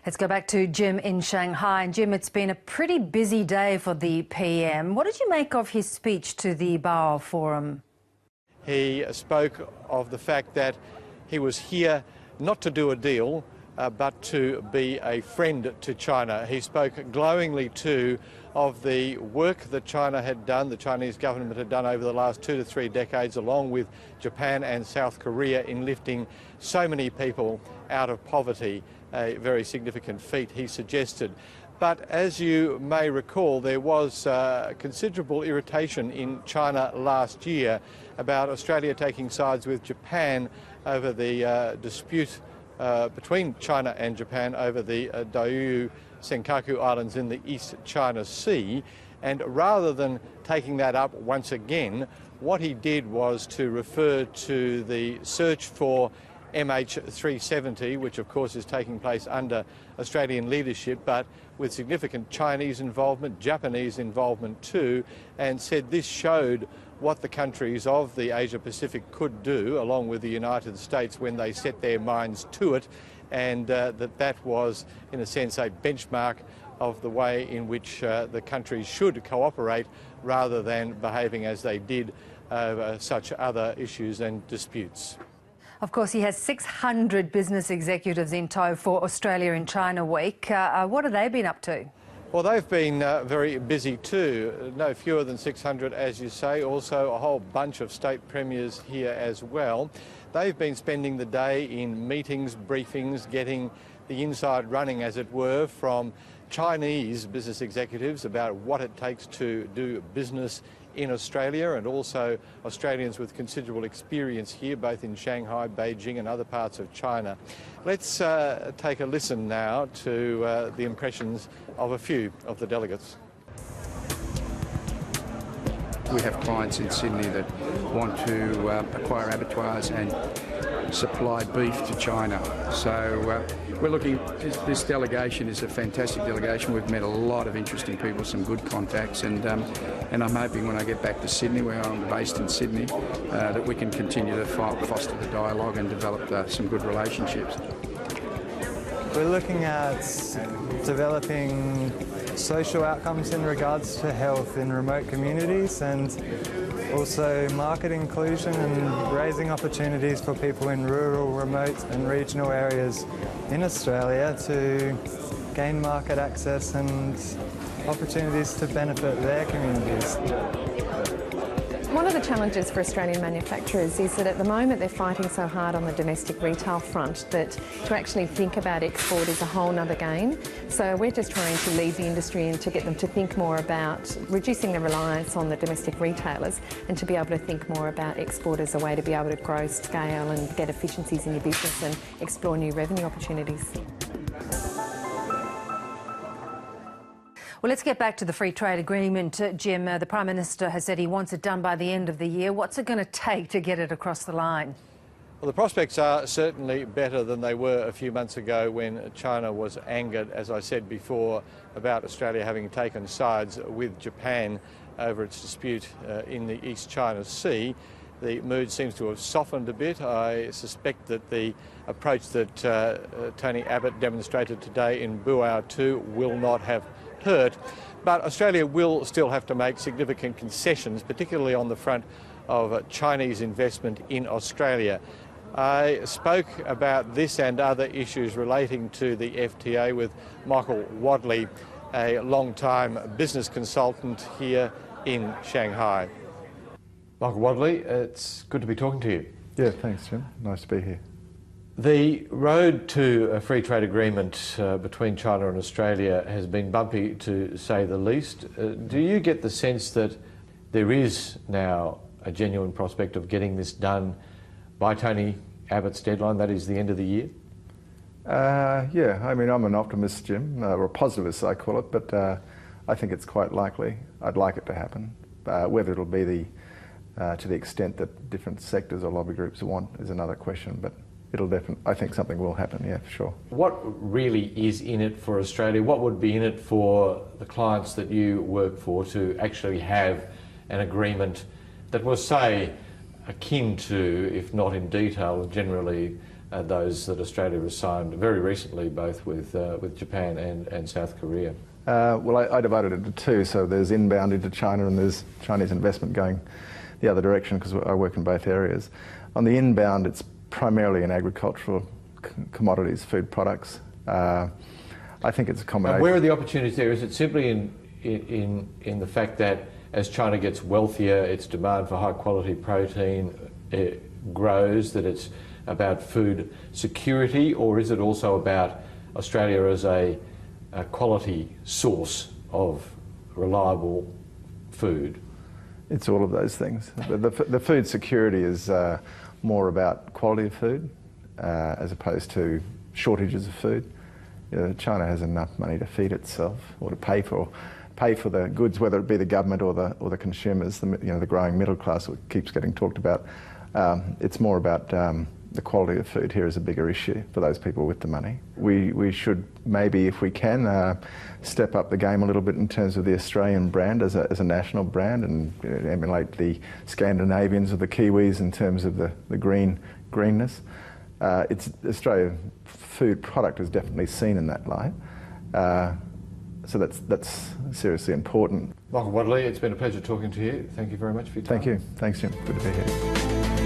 Let's go back to Jim in Shanghai. And Jim, it's been a pretty busy day for the PM. What did you make of his speech to the Boao Forum? He spoke of the fact that he was here not to do a deal, but to be a friend to China. He spoke glowingly too of the work that China had done, the Chinese government had done over the last 2 to 3 decades, along with Japan and South Korea, in lifting so many people out of poverty, a very significant feat, he suggested. But as you may recall, there was considerable irritation in China last year about Australia taking sides with Japan over the dispute between China and Japan over the Diaoyu Senkaku Islands in the East China Sea. And rather than taking that up once again, what he did was to refer to the search for MH370, which of course is taking place under Australian leadership, but with significant Chinese involvement, Japanese involvement too, and said this showed what the countries of the Asia-Pacific could do, along with the United States, when they set their minds to it, and that was, in a sense, a benchmark of the way in which the countries should cooperate rather than behaving as they did over such other issues and disputes. Of course, he has 600 business executives in tow for Australia in China Week. What have they been up to? Well, they've been very busy too. No fewer than 600, as you say. Also, a whole bunch of state premiers here as well. They've been spending the day in meetings, briefings, getting the inside running, as it were, from Chinese business executives about what it takes to do business in Australia, and also Australians with considerable experience here, both in Shanghai, Beijing and other parts of China. Let's take a listen now to the impressions of a few of the delegates. We have clients in Sydney that want to acquire abattoirs and supply beef to China. So we're looking, this delegation is a fantastic delegation. We've met a lot of interesting people, some good contacts, and I'm hoping when I get back to Sydney, where I'm based in Sydney, that we can continue to foster the dialogue and develop some good relationships. We're looking at developing social outcomes in regards to health in remote communities, and also market inclusion and raising opportunities for people in rural, remote and regional areas in Australia to gain market access and opportunities to benefit their communities. One of the challenges for Australian manufacturers is that at the moment they're fighting so hard on the domestic retail front that to actually think about export is a whole nother game. So we're just trying to lead the industry and to get them to think more about reducing the reliance on the domestic retailers and to be able to think more about export as a way to be able to grow, scale and get efficiencies in your business and explore new revenue opportunities. Well, let's get back to the free trade agreement, Jim. The Prime Minister has said he wants it done by the end of the year. What's it going to take to get it across the line? Well, the prospects are certainly better than they were a few months ago when China was angered, as I said before, about Australia having taken sides with Japan over its dispute in the East China Sea. The mood seems to have softened a bit. I suspect that the approach that Tony Abbott demonstrated today in Boao too will not have hurt, but Australia will still have to make significant concessions, particularly on the front of Chinese investment in Australia. I spoke about this and other issues relating to the FTA with Michael Wadley, a long-time business consultant here in Shanghai. Michael Wadley, it's good to be talking to you. Yeah, thanks, Jim. Nice to be here. The road to a free trade agreement between China and Australia has been bumpy, to say the least. Do you get the sense that there is now a genuine prospect of getting this done by Tony Abbott's deadline, that is the end of the year? Yeah, I mean, I'm an optimist, Jim, or a positivist, I call it, but I think it's quite likely. I'd like it to happen. Whether it'll be to the extent that different sectors or lobby groups want is another question, but it'll definitely, I think something will happen, yeah, for sure. What really is in it for Australia? What would be in it for the clients that you work for to actually have an agreement that was, say, akin to, if not in detail, generally those that Australia has signed very recently, both with Japan and South Korea? Well, I divided it into two. So there's inbound into China and there's Chinese investment going the other direction, because I work in both areas. On the inbound, it's primarily in agricultural commodities, food products. I think it's a combination. And where are the opportunities there? Is it simply in the fact that as China gets wealthier, its demand for high quality protein grows, that it's about food security, or is it also about Australia as a quality source of reliable food? It's all of those things. The food security is more about quality of food as opposed to shortages of food. You know, China has enough money to feed itself, or to pay for the goods, whether it be the government or the consumers. The growing middle class, which keeps getting talked about. It's more about the quality of food here is a bigger issue for those people with the money. We should maybe, if we can, step up the game a little bit in terms of the Australian brand as a national brand, and emulate the Scandinavians or the Kiwis in terms of the greenness. Australian food product is definitely seen in that light. So that's seriously important. Michael Wadley, it's been a pleasure talking to you. Thank you very much for your time. Thank you. Thanks, Jim. Good to be here.